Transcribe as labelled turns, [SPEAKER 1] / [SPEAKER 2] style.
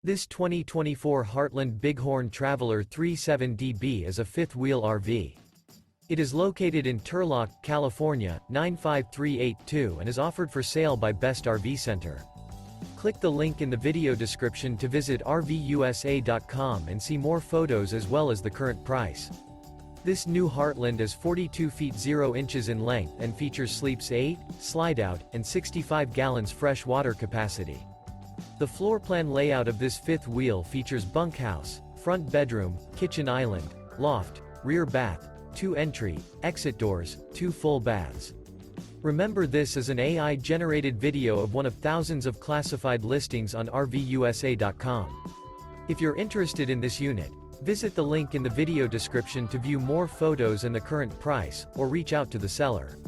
[SPEAKER 1] This 2024 Heartland Bighorn Traveler 37DB is a fifth-wheel RV. It is located in Turlock, California, 95382 and is offered for sale by Best RV Center. Click the link in the video description to visit RVUSA.com and see more photos as well as the current price. This new Heartland is 42 feet 0 inches in length and features sleeps 8, Slideout, and 65 gallons fresh water capacity. The floor plan layout of this fifth wheel features bunkhouse, front bedroom, kitchen island, loft, rear bath, 2 entry, exit doors, 2 full baths. Remember, this is an AI-generated video of one of thousands of classified listings on RVUSA.com. If you're interested in this unit, visit the link in the video description to view more photos and the current price, or reach out to the seller.